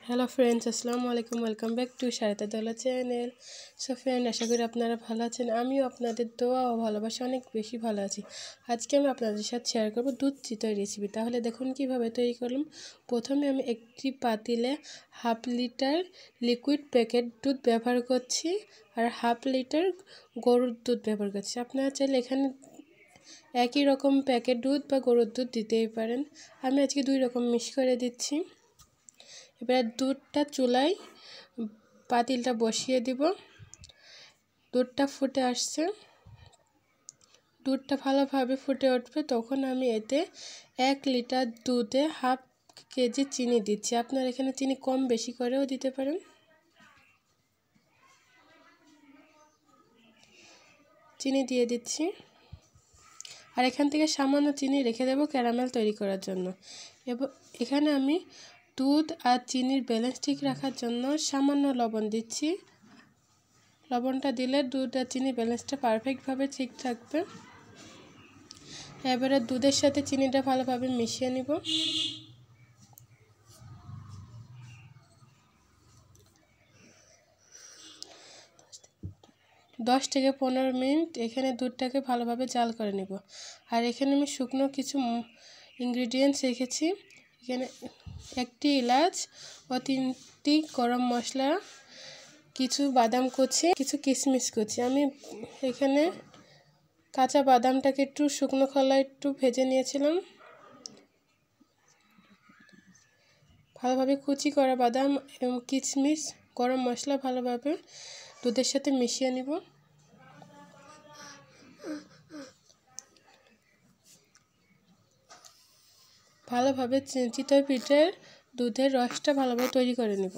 Hello friends, আসসালামু আলাইকুম। Welcome back to Sarita Dola channel. So friend, আশা করি আপনারা ভালো আছেন। আমিও আপনাদের দোয়া ও ভালোবাসা অনেক বেশি ভালো আছি। আজকে আমি আপনাদের সাথে শেয়ার করব দুধ চিতই রেসিপি। তাহলে দেখুন কিভাবে তৈরি করলাম। প্রথমে আমি একটি পাতিলে 1/2 লিটার লিকুইড প্যাকেট দুধ ব্যবহার করছি আর 1/2 লিটার গরুর দুধ ব্যবহার করছি। আপনারা চাইলে এখানে একই রকম প্যাকেট দুধ বা গরুর দুধ দিতেই পারেন। আমি আজকে 2 রকম মিক্স করে দিচ্ছি। এবার দুধটা চুলায় পাতিলটা বসিয়ে দিব। দুধটা ফুটে আসছে, দুধটা ভালোভাবে ফুটে উঠবে, তখন আমি এতে 1 লিটার দুধে 1/2 কেজি চিনি দিচ্ছি। আপনারা এখানে চিনি কম বেশি করেও দিতে পারেন। চিনি দিয়ে দিচ্ছি আর এখান থেকে সামান্য চিনি রেখে দেব ক্যারামেল তৈরি করার জন্য। এখানে আমি দুধ আর চিনির ব্যালেন্স ঠিক রাখার জন্য সামান্য লবণ দিচ্ছি। লবণটা দিলে দুধ আর চিনির ব্যালেন্সটা পারফেক্টভাবে ঠিক থাকবে। এবারে দুধের সাথে চিনিটা ভালোভাবে মিশিয়ে নিব। দশ থেকে 15 মিনিট এখানে দুধটাকে ভালোভাবে জাল করে নেব। আর এখানে আমি শুকনো কিছু ইনগ্রিডিয়েন্টস রেখেছি। এখানে 1টি এলাচ ও 3টি গরম মশলা, কিছু বাদাম কুচি, কিছু কিশমিশ কুচি। আমি এখানে কাঁচা বাদামটাকে একটু শুকনো খোলায় একটু ভেজে নিয়েছিলাম। ভালোভাবে কুচি করা বাদাম এবং কিশমিশ, গরম মশলা ভালোভাবে দুধের সাথে মিশিয়ে নিব। ভালোভাবে চিতই পিঠের দুধের রসটা ভালোভাবে তৈরি করে নিব।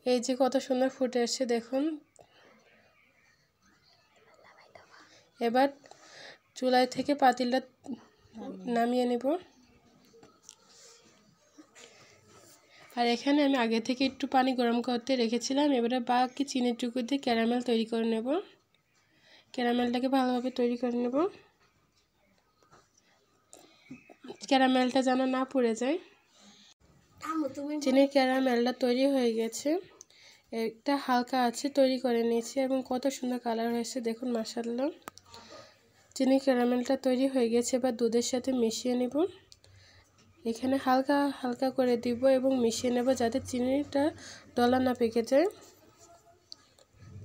এই যে কত সুন্দর ফুটে আসছে দেখুন। এবার চুলায় থেকে পাতিলটা নামিয়ে নেব। আর এখানে আমি আগে থেকে একটু পানি গরম করতে রেখেছিলাম। এবারে বাকি চিনির টুকু দিয়ে ক্যারামেল তৈরি করে নেব। ক্যারামেলটাকে ভালোভাবে তৈরি করে নেব, ক্যারামেলটা যেন না পুড়ে যায়। চিনির ক্যারামেলটা তৈরি হয়ে গেছে, একটা হালকা আছে তৈরি করে নিয়েছি এবং কত সুন্দর কালার হয়েছে দেখুন, মাশাআল্লাহ। চিনির ক্যারামেলটা তৈরি হয়ে গেছে। এবার দুধের সাথে মিশিয়ে নেব। এখানে হালকা হালকা করে দিব এবং মিশিয়ে নেব যাতে চিনিটা দলা না পেকে যায়।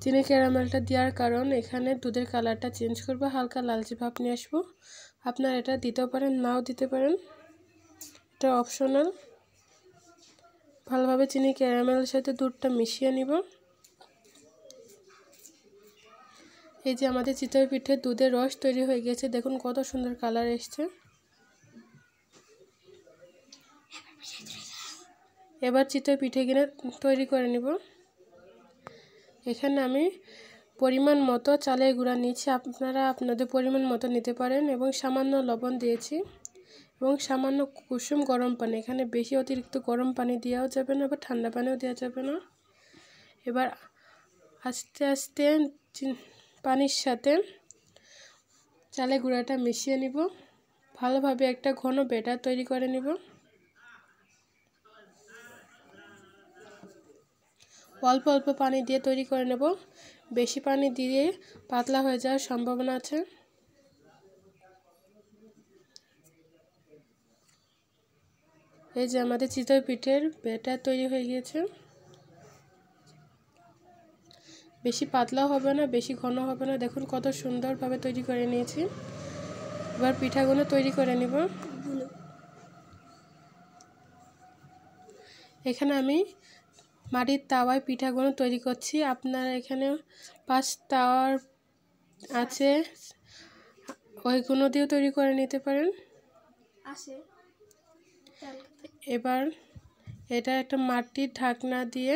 চিনির ক্যারামেলটা দেওয়ার কারণ এখানে দুধের কালারটা চেঞ্জ করবো, হালকা লালচে ভাব নিয়ে আসবো। আপনারা এটা দিতেও পারেন, নাও দিতে পারেন, এটা অপশনাল। ভালোভাবে চিনি ক্যারামেলের সাথে দুধটা মিশিয়ে নিব। এই যে আমাদের চিতই পিঠের দুধের রস তৈরি হয়ে গেছে দেখুন, কত সুন্দর কালার এসছে। এবার চিতই পিঠে কিনে তৈরি করে নিব। এখানে আমি পরিমাণ মতো চালের গুঁড়া নিয়েছি, আপনারা আপনাদের পরিমাণ মতো নিতে পারেন, এবং সামান্য লবণ দিয়েছি এবং সামান্য কুসুম গরম পানি। এখানে বেশি অতিরিক্ত গরম পানি দেওয়াও যাবে না, বা ঠান্ডা পানিও দেওয়া যাবে না। এবার আস্তে আস্তে পানির সাথে চালের গুঁড়াটা মিশিয়ে নিব। ভালোভাবে একটা ঘন ব্যাটার তৈরি করে নিব। অল্প অল্প পানি দিয়ে তৈরি করে নেব, বেশি পানি দিয়ে পাতলা হয়ে যাওয়ার সম্ভাবনা আছে। এই যে আমাদের চিতই পিঠের ব্যাটার তৈরি হয়ে গিয়েছে। বেশি পাতলাও হবে না, বেশি ঘন হবে না, দেখুন কত সুন্দরভাবে তৈরি করে নিয়েছি। এবার পিঠাগুলো তৈরি করে নিব। এখানে আমি মাটির তাওয়ায় পিঠাগুলো তৈরি করছি। আপনারা এখানে 5 তাওয়ার আছে, ওইগুলো দিয়েও তৈরি করে নিতে পারেন। এবার এটা একটা মাটির ঢাকনা দিয়ে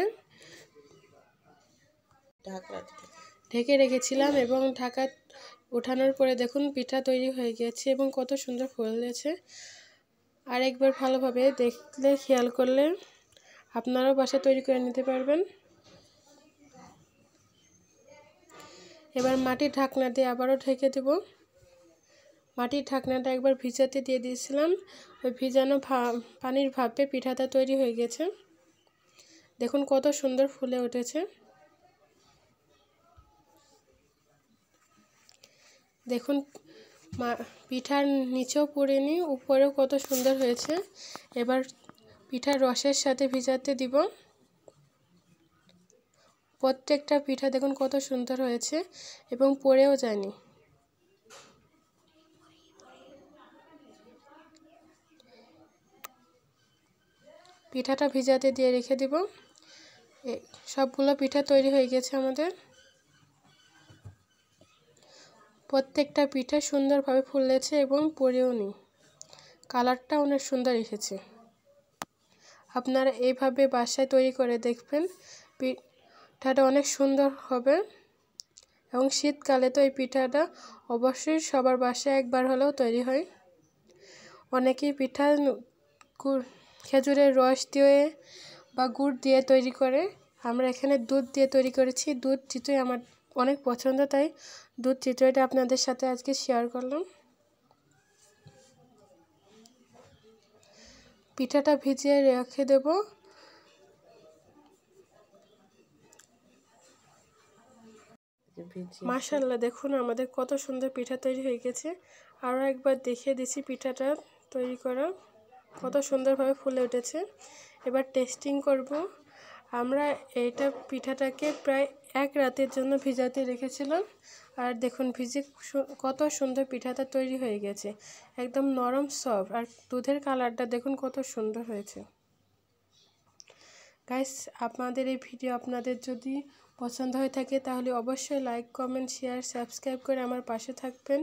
ঢেকে রেখেছিলাম এবং ঢাকা ওঠানোর পরে দেখুন পিঠা তৈরি হয়ে গেছে এবং কত সুন্দর ফুলেছে। আর একবার ভালোভাবে দেখলে, খেয়াল করলে আপনারাও বাসায় তৈরি করে নিতে পারবেন। এবার মাটির ঢাকনা দিয়ে আবারও ঢেকে দেব। মাটির ঢাকনাটা একবার ভিজাতে দিয়ে দিয়েছিলাম। ওই ভিজানো পানির ভাপে পিঠাটা তৈরি হয়ে গেছে। দেখুন কত সুন্দর ফুলে উঠেছে। দেখুন পিঠার নিচেও পুড়েনি, উপরেও কত সুন্দর হয়েছে। এবার পিঠার রসের সাথে ভিজাতে দিব। প্রত্যেকটা পিঠা দেখুন কত সুন্দর হয়েছে এবং পড়েও যায়নি। পিঠাটা ভিজাতে দিয়ে রেখে দিব। সবগুলো পিঠা তৈরি হয়ে গেছে আমাদের। প্রত্যেকটা পিঠা সুন্দরভাবে ফুলেছে এবং পড়েও নি। কালারটা অনেক সুন্দর এসেছে। আপনারা এইভাবে বাসায় তৈরি করে দেখবেন, পিঠাটা অনেক সুন্দর হবে। এবং শীতকালে তো এই পিঠাটা অবশ্যই সবার বাসায় একবার হলেও তৈরি হয়। অনেকেই পিঠা খেজুরের রস দিয়ে বা গুড় দিয়ে তৈরি করে। আমরা এখানে দুধ দিয়ে তৈরি করেছি। দুধ চিতই আমার অনেক পছন্দ, তাই দুধ চিতইটা আপনাদের সাথে আজকে শেয়ার করলাম। পিঠাটা ভিজিয়ে রেখে দেব। মাশাআল্লাহ, দেখুন আমাদের কত সুন্দর পিঠা তৈরি হয়ে গেছে। আরও একবার দেখিয়ে দিচ্ছি পিঠাটা তৈরি করা কত সুন্দরভাবে ফুলে উঠেছে। এবার টেস্টিং করব। আমরা এইটা পিঠাটাকে প্রায় এক রাতের জন্য ভিজাতে রেখেছিলাম। আর দেখুন ভিজে কত সুন্দর পিঠাটা তৈরি হয়ে গেছে, একদম নরম সফট। আর দুধের কালারটা দেখুন কত সুন্দর হয়েছে। গাইস, আপনাদের এই ভিডিও আপনাদের যদি পছন্দ হয়ে থাকে তাহলে অবশ্যই লাইক, কমেন্ট, শেয়ার, সাবস্ক্রাইব করে আমার পাশে থাকবেন।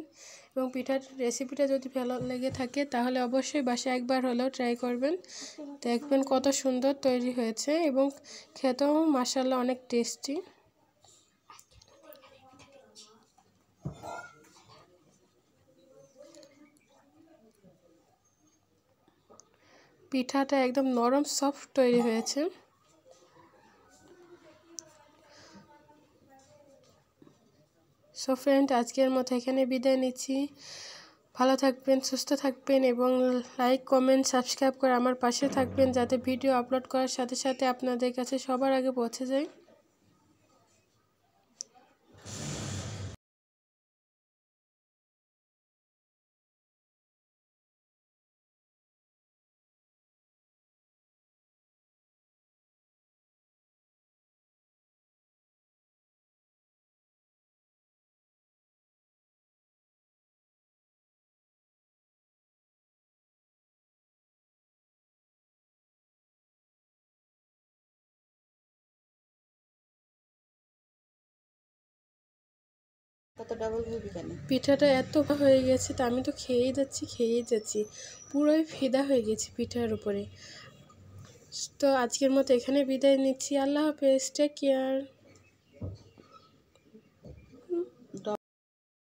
এবং পিঠার রেসিপিটা যদি ভালো লেগে থাকে তাহলে অবশ্যই বাসায় একবার হলেও ট্রাই করবেন। দেখবেন কত সুন্দর তৈরি হয়েছে এবং খেতেও মাশাআল্লাহ অনেক টেস্টি। পিঠাটা একদম নরম সফট তৈরি হয়েছে। সো ফ্রেন্ড, আজকের মতো এখানে বিদায় নিচ্ছি। ভালো থাকবেন, সুস্থ থাকবেন এবং লাইক, কমেন্ট, সাবস্ক্রাইব করে আমার পাশে থাকবেন, যাতে ভিডিও আপলোড করার সাথে সাথে আপনাদের কাছে সবার আগে পৌঁছে যায়। পিঠাটা এত হয়ে গেছে, তা আমি তো খেয়েই যাচ্ছি, পুরোই ফিদা হয়ে গেছি পিঠার উপরে। তো আজকের মতো এখানে বিদায় নিচ্ছি। আল্লাহ হাফেজ, টেক কেয়ার।